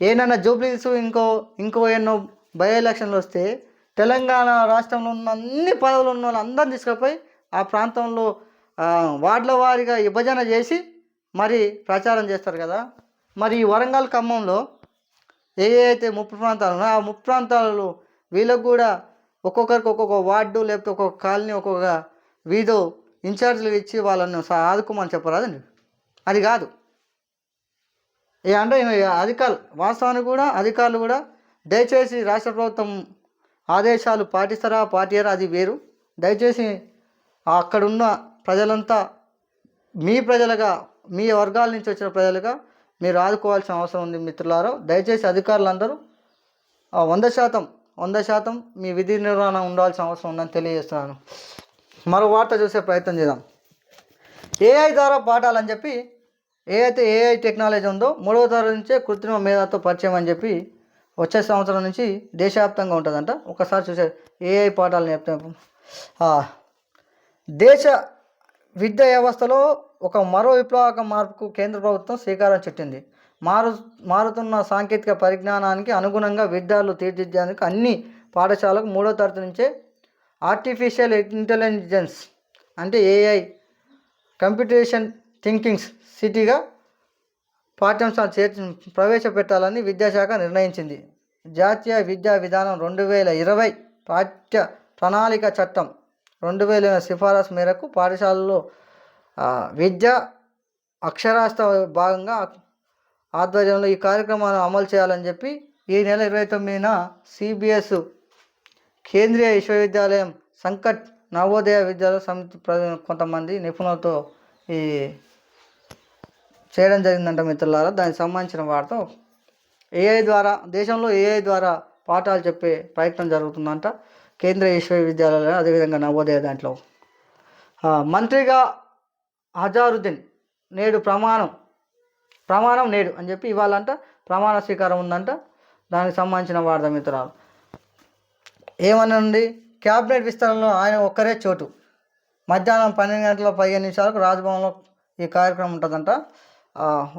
ఏదైనా జూబ్లీస్ ఇంకో ఎన్నో బై ఎలక్షన్లు వస్తే తెలంగాణ రాష్ట్రంలో ఉన్న అన్ని పదవులు ఉన్న వాళ్ళు అందరిని తీసుకుపోయి ఆ ప్రాంతంలో వార్డుల వారీగా విభజన చేసి మరి ప్రచారం చేస్తారు కదా. మరి ఈ వరంగల్ ఖమ్మంలో అయితే ముప్పు ప్రాంతాలు ఉన్నాయో ఆ ముప్పు ప్రాంతాలలో వీళ్ళకు కూడా ఒక్కొక్కరికి ఒక్కొక్క వార్డు లేకపోతే ఒక్కొక్క కాలనీ ఒక్కొక్క వీధో ఇన్ఛార్జీలు ఇచ్చి వాళ్ళని ఆదుకోమని చెప్పరాదండి. అది కాదు. అంటే వాస్తవానికి కూడా అధికారులు కూడా దయచేసి రాష్ట్ర ప్రభుత్వం ఆదేశాలు పాటిస్తారా పాటియరా అది వేరు. దయచేసి అక్కడున్న ప్రజలంతా మీ ప్రజలుగా మీ వర్గాల నుంచి వచ్చిన ప్రజలుగా మీరు ఆదుకోవాల్సిన అవసరం ఉంది మిత్రులారా. దయచేసి అధికారులందరూ 100% మీ విధి నిర్వహణ ఉండాల్సిన అవసరం ఉందని తెలియజేస్తున్నాను. మరో వార్త చూసే ప్రయత్నం చేద్దాం. ఏఐ ద్వారా పాఠాలని చెప్పి ఏదైతే ఏఐ టెక్నాలజీ ఉందో 3వ తరగతి నుంచే కృత్రిమ మేధాతో పరిచయం అని చెప్పి వచ్చే సంవత్సరం నుంచి దేశవ్యాప్తంగా ఉంటుందంట. ఒకసారి చూసే ఏఐ పాఠాలు నేర్పుతాం. దేశ విద్యా వ్యవస్థలో మరో విప్లవాత్మక మార్పుకు కేంద్ర ప్రభుత్వం శ్రీకారం చుట్టింది. మారుతున్న సాంకేతిక పరిజ్ఞానానికి అనుగుణంగా విద్యార్థులు తీర్చిదిద్దేందుకు అన్ని పాఠశాలకు 3వ తరగతి నుంచే ఆర్టిఫిషియల్ ఇంటెలిజెన్స్ అంటే ఏఐ, కంప్యూటేషన్ థింకింగ్స్ సిటీగా పాఠ్యాంశాలు ప్రవేశపెట్టాలని విద్యాశాఖ నిర్ణయించింది. జాతీయ విద్యా విధానం 2020 పాఠ్య ప్రణాళిక చట్టం 2000 సిఫారసు మేరకు పాఠశాలలో విద్య అక్షరాస్యత భాగంగా ఆధ్వర్యంలో ఈ కార్యక్రమాలను అమలు చేయాలని చెప్పి ఈ నెల 29న సిబిఎస్ కేంద్రీయ విశ్వవిద్యాలయం సంకట్ నవోదయ విద్యాలయ సమితి కొంతమంది నిపుణులతో ఈ చేయడం జరిగిందంట మిత్రులారా. దానికి సంబంధించిన వార్త ఏఐ ద్వారా దేశంలో ఏఐ ద్వారా పాఠాలు చెప్పే ప్రయత్నం జరుగుతుందంట కేంద్రీయ విశ్వవిద్యాలయాలు, అదేవిధంగా నవోదయ దాంట్లో. మంత్రిగా అజారుద్దీన్ నేడు ప్రమాణం నేడు అని చెప్పి ఇవాళంట ప్రమాణ స్వీకారం ఉందంట. దానికి సంబంధించిన వార్త మిత్రులారా. ఏమనండి, క్యాబినెట్ విస్తరణలో ఆయన ఒక్కరే చోటు. మధ్యాహ్నం 12:15 రాజ్భవన్లో ఈ కార్యక్రమం ఉంటుందంట.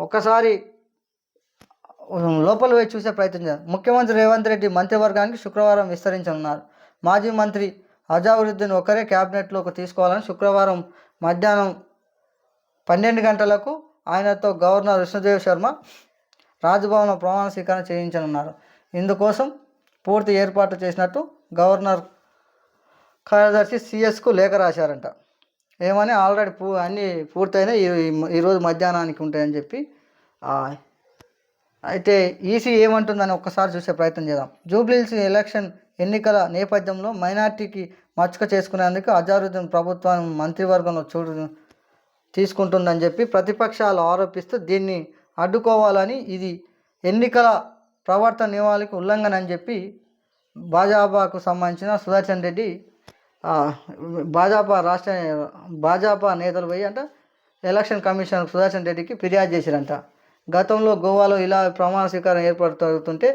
ఒక్కసారి లోపల పోయి చూసే ప్రయత్నం చేయాలి. ముఖ్యమంత్రి రేవంత్ రెడ్డి మంత్రివర్గానికి శుక్రవారం విస్తరించనున్నారు. మాజీ మంత్రి అజారుద్దీన్ ఒకరే క్యాబినెట్లోకి తీసుకోవాలని శుక్రవారం మధ్యాహ్నం 12 గంటలకు ఆయనతో గవర్నర్ విష్ణుదేవ్ శర్మ రాజ్భవన్లో ప్రమాణ స్వీకారం చేయించనున్నారు. ఇందుకోసం పూర్తి ఏర్పాటు చేసినట్టు గవర్నర్ కార్యదర్శి సిఎస్కు లేఖ రాశారంట. ఏమని ఆల్రెడీ అన్నీ పూర్తయినాయి, ఈరోజు మధ్యాహ్నానికి ఉంటాయని చెప్పి. అయితే ఈసీ ఏమంటుందని ఒక్కసారి చూసే ప్రయత్నం చేద్దాం. జూబ్లీహిల్స్ ఎలక్షన్ ఎన్నికల నేపథ్యంలో మైనార్టీకి మచ్చుక చేసుకునేందుకు అజారుద్దీన్ ప్రభుత్వం మంత్రివర్గంలో చోటు తీసుకుంటుందని చెప్పి ప్రతిపక్షాలు ఆరోపిస్తూ దీన్ని అడ్డుకోవాలని, ఇది ఎన్నికల ప్రవర్తన నియమాలకు ఉల్లంఘన అని చెప్పి భాజపాకు సంబంధించిన సుదర్శన్ రెడ్డి భాజపా నేతలు పోయి అంట ఎలక్షన్ కమిషన్ సుదర్శన్ రెడ్డికి ఫిర్యాదు చేశారంట. గతంలో గోవాలో ఇలా ప్రమాణ స్వీకారం ఏర్పడుతుంటే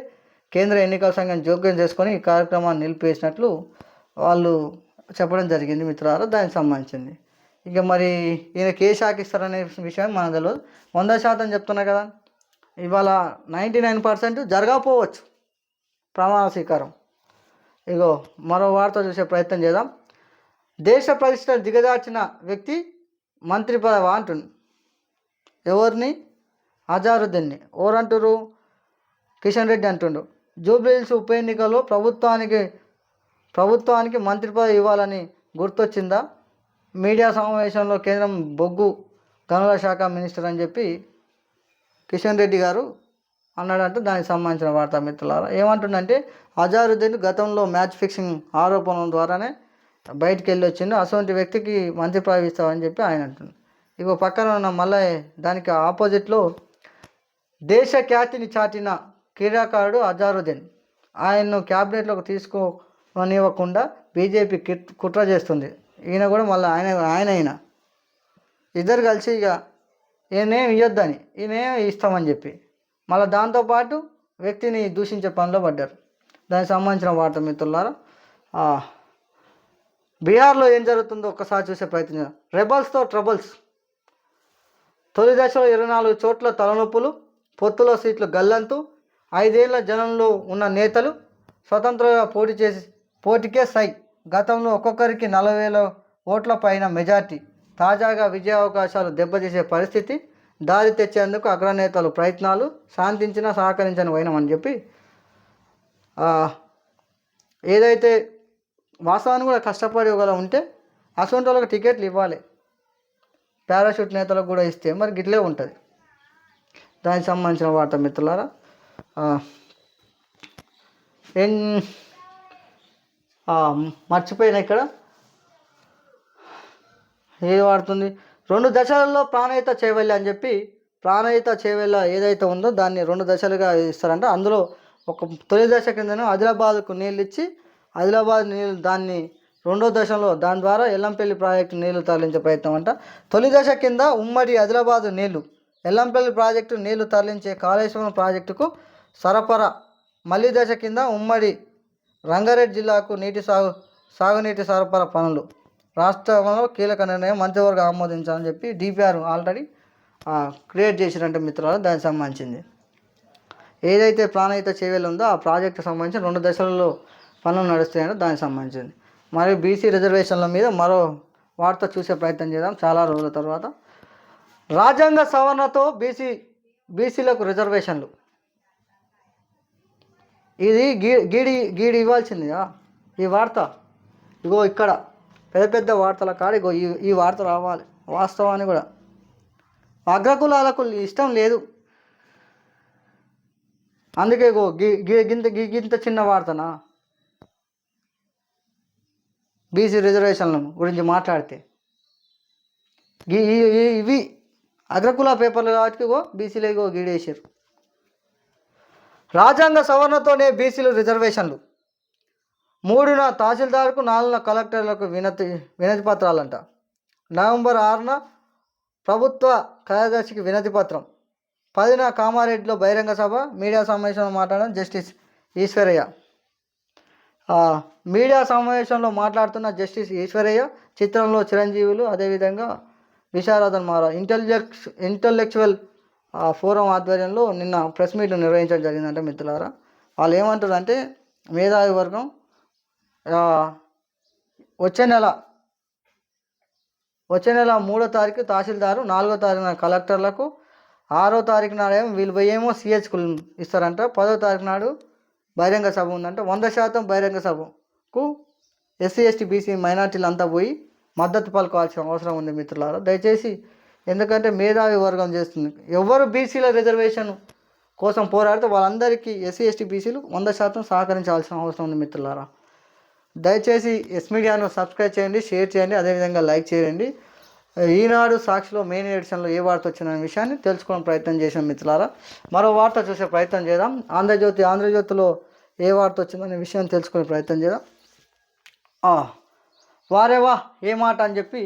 కేంద్ర ఎన్నికల సంఘం జోక్యం చేసుకొని ఈ కార్యక్రమాన్ని నిలిపేసినట్లు వాళ్ళు చెప్పడం జరిగింది మిత్రులారా. దానికి సంబంధించింది ఇక మరి ఈయన కేసు ఇస్తారనే విషయం మనకు తెలియదు. 100% చెప్తున్నా కదా, ఇవాళ 99% జరగకపోవచ్చు ప్రమాణ స్వీకారం. ఇగో మరో వార్త చూసే ప్రయత్నం చేద్దాం. దేశ ప్రతిష్టను దిగజార్చిన వ్యక్తి మంత్రి పదవి అంటుండు. ఎవరిని? అజారుద్దీన్ని. ఎవరంటారు? కిషన్ రెడ్డి అంటుండు. జూబ్లీహిల్స్ ఉప ఎన్నికల్లో ప్రభుత్వానికి మంత్రి పదవి ఇవ్వాలని గుర్తొచ్చిందా? మీడియా సమావేశంలో కేంద్రం బొగ్గు గనుల శాఖ మినిస్టర్ అని చెప్పి కిషన్ రెడ్డి గారు అన్నాడంటే దానికి సంబంధించిన వార్తా మిత్రులారా. ఏమంటుండంటే అజారుద్దీన్ గతంలో మ్యాచ్ ఫిక్సింగ్ ఆరోపణల ద్వారానే బయటికి వెళ్ళి వచ్చిండు, అటువంటి వ్యక్తికి మంత్రి పదవి ఇస్తామని చెప్పి ఆయన అంటుంది. ఇగో పక్కన ఉన్న మళ్ళీ దానికి ఆపోజిట్లో దేశ ఖ్యాతిని చాటిన క్రీడాకారుడు అజారుద్దీన్. ఆయన్ను క్యాబినెట్లోకి తీసుకోనివ్వకుండా బీజేపీ కుట్ర చేస్తుంది. ఈయన కూడా మళ్ళీ ఆయన ఇద్దరు కలిసి ఇక ఈయనేం ఇవ్వద్దని ఈయనేం ఇస్తామని చెప్పి మళ్ళీ దాంతోపాటు వ్యక్తిని దూషించే పనిలో పడ్డారు. దానికి సంబంధించిన వార్త మిత్రులారా. బీహార్లో ఏం జరుగుతుందో ఒక్కసారి చూసే ప్రయత్నం చేద్దాం. రెబల్స్తో ట్రబుల్స్. తొలి దశలో 24 చోట్ల తలనొప్పులు, పొత్తులో సీట్లు గల్లంతు, 5 ఏళ్ల జనంలో ఉన్న నేతలు స్వతంత్రంగా పోటీకే సై. గతంలో ఒక్కొక్కరికి 40,000 ఓట్ల పైన మెజార్టీ. తాజాగా విజయ అవకాశాలు దెబ్బతీసే పరిస్థితి దారి తెచ్చేందుకు అగ్రనేతలు ప్రయత్నాలు, శాంతించినా సహకరించని పోయినామని చెప్పి ఏదైతే వాస్తవాన్ని కూడా కష్టపడి ఒకలా ఉంటే అసొంటి వాళ్ళకి టికెట్లు ఇవ్వాలి. పారాషూట్ నేతలకు కూడా ఇస్తే మరి గిట్లే ఉంటుంది. దానికి సంబంధించిన వార్త మిత్రులారా. మర్చిపోయినా ఇక్కడ ఏది వాడుతుంది. 2 దశలలో ప్రాణహిత చేవెళ్ళ అని చెప్పి ప్రాణహిత చేవెళ్ళ ఏదైతే ఉందో దాన్ని 2 దశలుగా ఇస్తారంట. అందులో ఒక తొలి దశ కిందనే ఆదిలాబాద్కు నీళ్ళు ఇచ్చి ఆదిలాబాద్ నీళ్ళు దాన్ని 2వ దశలో దాని ద్వారా ఎల్లంపల్లి ప్రాజెక్టు నీళ్లు తరలించే ప్రయత్నం అంట. తొలి దశ కింద ఉమ్మడి ఆదిలాబాద్ నీళ్లు, ఎల్లంపల్లి ప్రాజెక్టు నీళ్లు తరలించే కాళేశ్వరం ప్రాజెక్టుకు సరఫరా. మళ్ళీ దశ కింద ఉమ్మడి రంగారెడ్డి జిల్లాకు సాగునీటి సరఫరా పనులు. రాష్ట్రంలో కీలక నిర్ణయం మంత్రివర్గం ఆమోదించాలని చెప్పి డిపిఆర్ ఆల్రెడీ క్రియేట్ చేసిరంటే మిత్రులు. దానికి సంబంధించింది ఏదైతే ప్రాణహిత చేవేలు ఉందో ఆ ప్రాజెక్టుకు సంబంధించి 2 దశలలో పనులు నడుస్తాయని దానికి సంబంధించింది. మరియు బీసీ రిజర్వేషన్ల మీద మరో వార్త చూసే ప్రయత్నం చేద్దాం చాలా రోజుల తర్వాత. రాజ్యాంగ సవరణతో బీసీలకు రిజర్వేషన్లు. ఇది గీడి ఇవ్వాల్సింది ఈ వార్త. ఇగో ఇక్కడ పెద్ద పెద్ద వార్తల కాడ ఇగో ఈ వార్త రావాలి. వాస్తవాన్ని కూడా అగ్రకులాలకు ఇష్టం లేదు, అందుకే గో గింత చిన్న వార్తనా బీసీ రిజర్వేషన్ల గురించి మాట్లాడితే. ఇవి అగ్రకుల పేపర్లు కాబట్టి బీసీలో గీడేసారు. రాజ్యాంగ సవరణతోనే బీసీలు రిజర్వేషన్లు. 3న తహసీల్దార్కు, 4న కలెక్టర్లకు వినతి పత్రాలంట. నవంబర్ 6న ప్రభుత్వ కార్యదర్శికి వినతి పత్రం. 10న కామారెడ్డిలో బహిరంగ సభ, మీడియా సమావేశంలో మాట్లాడిన జస్టిస్ ఈశ్వరయ్య. మీడియా సమావేశంలో మాట్లాడుతున్న జస్టిస్ ఈశ్వరయ్య చిత్రంలో చిరంజీవులు, అదేవిధంగా విశారదన్ మారా ఇంటలెక్చువల్ ఫోరం ఆధ్వర్యంలో నిన్న ప్రెస్ మీట్ నిర్వహించడం జరిగిందంటే మిత్రులారా. వాళ్ళు ఏమంటారంటే మేధావి వర్గం వచ్చే నెల 3వ తారీఖు తహసీల్దారు, 4వ తారీఖున కలెక్టర్లకు, 6వ తారీఖు నాడేమో వీళ్ళు పోయేమో సిహెచ్కు ఇస్తారంట. 10వ తారీఖు నాడు బహిరంగ సభ ఉందంట. 100% బహిరంగ సభకు ఎస్సీ ఎస్టీ బీసీ మైనార్టీలు అంతా పోయి మద్దతు పలుకోవాల్సిన అవసరం ఉంది మిత్రులారా. దయచేసి, ఎందుకంటే మేధావి వర్గం చేస్తుంది. ఎవరు బీసీల రిజర్వేషన్ కోసం పోరాడితే వాళ్ళందరికీ ఎస్సీ ఎస్టీ బీసీలు 100% సహకరించాల్సిన అవసరం ఉంది మిత్రులారా. దయచేసి ఎస్ మీడియాను సబ్స్క్రైబ్ చేయండి, షేర్ చేయండి, అదేవిధంగా లైక్ చేయండి. ఈనాడు సాక్షిలో మెయిన్ ఎడిషన్లో ఏ వార్త వచ్చిందనే విషయాన్ని తెలుసుకోవడం ప్రయత్నం చేసాం మిత్రులారా. మరో వార్త చూసే ప్రయత్నం చేద్దాం. ఆంధ్రజ్యోతిలో ఏ వార్త వచ్చిందనే విషయాన్ని తెలుసుకునే ప్రయత్నం చేద్దాం. వారేవా ఏ మాట అని చెప్పి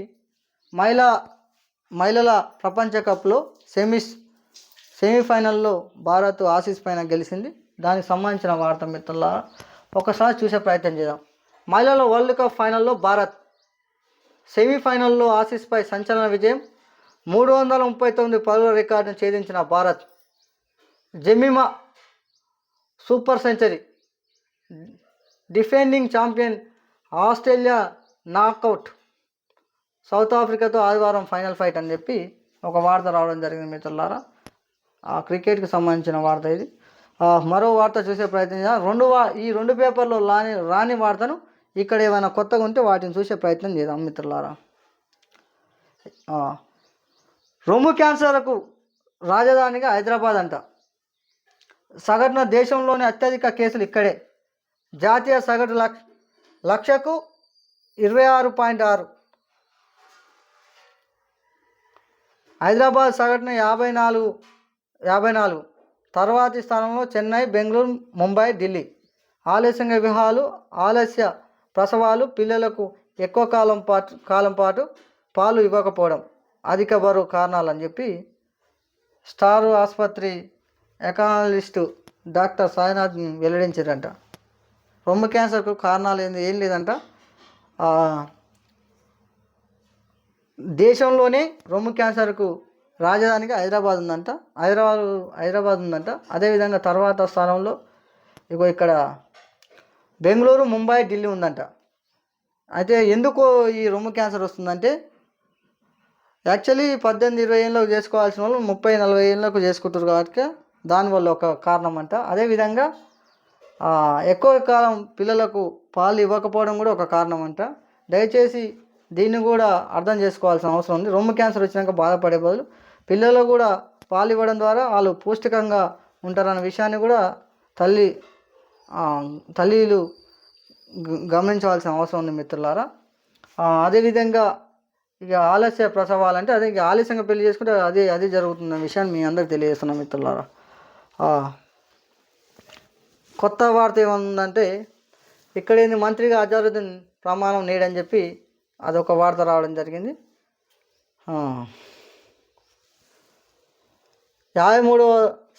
మహిళల ప్రపంచ కప్లో సెమీఫైనల్లో భారత్ ఆసీస్ పైన గెలిచింది. దానికి సంబంధించిన వార్త మిత్రులారా ఒకసారి చూసే ప్రయత్నం చేద్దాం. మహిళల వరల్డ్ కప్ ఫైనల్లో భారత్, సెమీఫైనల్లో ఆసీస్పై సంచలన విజయం. 339 పరుగుల రికార్డును ఛేదించిన భారత్. Jemimah super century. Defending champion Australia knockout. South ఆఫ్రికాతో ఆదివారం ఫైనల్ ఫైట్ అని చెప్పి ఒక వార్త రావడం జరిగింది మిత్రులారా. క్రికెట్కి సంబంధించిన వార్త ఇది. మరో వార్త చూసే ప్రయత్నం చేద్దాం. ఈ 2 పేపర్లో రాని వార్తను ఇక్కడ ఏమైనా కొత్తగా ఉంటే వాటిని చూసే ప్రయత్నం చేద్దాం మిత్రులారా. రొమ్ము క్యాన్సర్కు రాజధానిగా హైదరాబాద్ అంట. సగటున దేశంలోని అత్యధిక కేసులు ఇక్కడే. జాతీయ సగటు లక్షకు 26.6. హైదరాబాద్ సగటున 54. తర్వాతి స్థానంలో చెన్నై, బెంగళూరు, ముంబై, ఢిల్లీ. ఆలస్యంగా వివాహాలు, ఆలస్య ప్రసవాలు, పిల్లలకు ఎక్కువ కాలం పాటు పాలు ఇవ్వకపోవడం అధిక బరువు కారణాలని చెప్పి స్టార్ ఆసుపత్రి ఎకానలిస్టు డాక్టర్ సాయినాథ్ వెల్లడించారంట. రొమ్ము క్యాన్సర్కు కారణాలు ఏం లేదంట. దేశంలోనే రొమ్ము క్యాన్సర్కు రాజధానిగా హైదరాబాద్ ఉందంట. అదేవిధంగా తర్వాత స్థానంలో ఇక్కడ బెంగళూరు, ముంబై, ఢిల్లీ ఉందంట. అయితే ఎందుకు ఈ రొమ్ము క్యాన్సర్ వస్తుందంటే యాక్చువల్లీ 18-20 ఏళ్ళకు చేసుకోవాల్సిన వాళ్ళు 30-40 ఏళ్ళకు చేసుకుంటారు కాబట్టి దానివల్ల ఒక కారణం అంట. అదేవిధంగా ఎక్కువ కాలం పిల్లలకు పాలు ఇవ్వకపోవడం కూడా ఒక కారణం అంట. దయచేసి దీన్ని కూడా అర్థం చేసుకోవాల్సిన అవసరం ఉంది. రొమ్ము క్యాన్సర్ వచ్చినాక బాధపడే బదులు పిల్లలకు కూడా పాలు ఇవ్వడం ద్వారా వాళ్ళు పౌష్టికంగా ఉంటారన్న విషయాన్ని కూడా తల్లిలు గమనించవలసిన అవసరం ఉంది మిత్రులారా. అదేవిధంగా ఇక ఆలస్య ప్రసవాలంటే అదే ఇక ఆలస్యంగా పెళ్లి చేసుకుంటే అదే జరుగుతున్న విషయాన్ని మీ అందరికి తెలియజేస్తున్నాం మిత్రులారా. కొత్త వార్త ఏముందంటే ఇక్కడ మంత్రిగా అజారుద్దీన్ ప్రమాణం నేడని చెప్పి అదొక వార్త రావడం జరిగింది. 53వ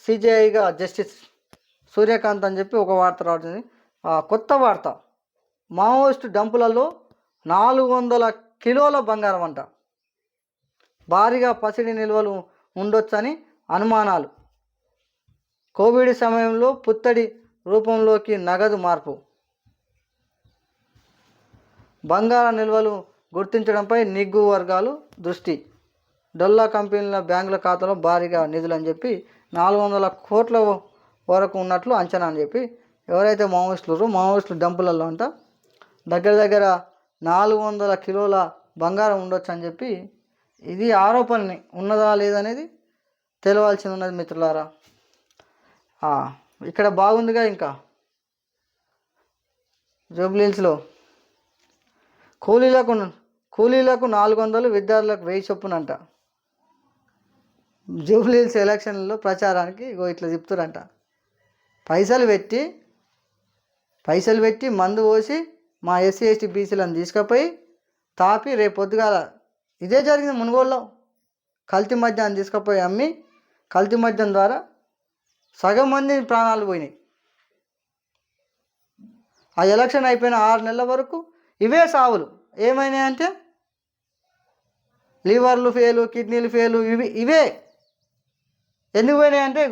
సిజేఐగా జస్టిస్ సూర్యకాంత్ అని చెప్పి ఒక వార్త రావడం. కొత్త వార్త, మావోయిస్టు డంపులలో 400 కిలోల బంగారం అంట. భారీగా పసిడి నిల్వలు ఉండొచ్చని అనుమానాలు. కోవిడ్ సమయంలో పుత్తడి రూపంలోకి నగదు మార్పు. బంగార నిల్వలు గుర్తించడంపై నిగ్గు వర్గాలు దృష్టి. డొల్లా కంపెనీల బ్యాంకుల ఖాతాలో భారీగా నిధులు అని చెప్పి 400 కోట్ల వరకు ఉన్నట్లు అంచనా అని చెప్పి ఎవరైతే మావోయిస్టులు డంపులలో అంట దగ్గర 400 కిలోల బంగారం ఉండొచ్చు అని చెప్పి ఇది ఆరోపణని ఉన్నదా లేదనేది తెలవాల్సి ఉన్నది మిత్రులారా. ఇక్కడ బాగుందిగా ఇంకా జూబ్లీహిల్స్లో కూలీలకు 400, విద్యార్థులకు 1000 చొప్పునంట. జూబ్లీహిల్స్ ఎలక్షన్లలో ప్రచారానికి ఇట్లా చెప్తారంట. పైసలు పెట్టి మందు పోసి మా ఎస్సీ ఎస్టీ బీసీలను తీసుకుపోయి తాపి రేపు పొద్దుగాల ఇదే జరిగింది మునుగోడులో. కల్తీ మద్యాన్ని తీసుకుపోయి అమ్మి కల్తీ మద్యం ద్వారా సగం మంది ప్రాణాలు పోయినాయి. ఆ ఎలక్షన్ అయిపోయిన 6 నెలల వరకు ఇవే సావులు. ఏమైనాయంటే లివర్లు ఫెయిలు, కిడ్నీలు ఫెయిలు, ఇవే ఎందుకు పోయినాయంటే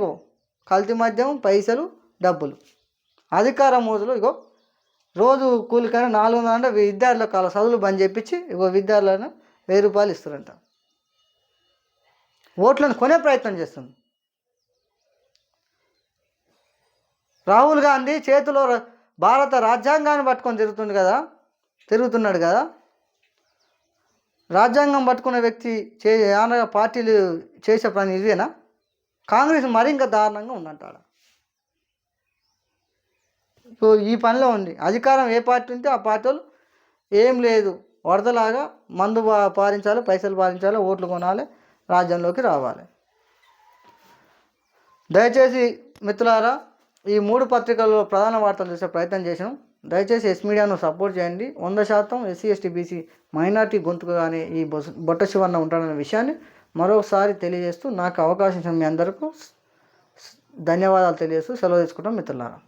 కల్తీ మద్యం, పైసలు, డబ్బులు, అధికార మోజులు. రోజు కూలికైనా 400 అంటే విద్యార్థుల కాల చదువులు బంద్ చేయించి విద్యార్థులను 1000 రూపాయలు ఇస్తారంట. ఓట్లను కొనే ప్రయత్నం చేస్తుంది. రాహుల్ గాంధీ చేతిలో భారత రాజ్యాంగాన్ని పట్టుకొని తిరుగుతున్నాడు కదా. రాజ్యాంగం పట్టుకున్న వ్యక్తి పార్టీలు చేసే పని ఇదేనా? కాంగ్రెస్ మరి ఇంకా దారుణంగా ఉందంటాడు. సో ఈ పనిలో ఉంది. అధికారం ఏ పార్టీ ఉంటే ఆ పార్టీ వాళ్ళు ఏం లేదు వరదలాగా మందు పారించాలి, పైసలు పారించాలి, ఓట్లు కొనాలి, రాజ్యంలోకి రావాలి. దయచేసి మిత్రులారా ఈ 3 పత్రికల్లో ప్రధాన వార్తలు చూసే ప్రయత్నం చేసాం. దయచేసి ఎస్ మీడియాను సపోర్ట్ చేయండి. 100% ఎస్సీ ఎస్టీ బీసీ మైనార్టీ గొంతుకుగానే ఈ బొట్ట శివన్న ఉంటాడనే విషయాన్ని మరోసారి తెలియజేస్తూ నాకు అవకాశం ఇచ్చిన మీ అందరికీ ధన్యవాదాలు తెలియజేస్తూ సెలవు తీసుకుంటాం మిత్రులారా.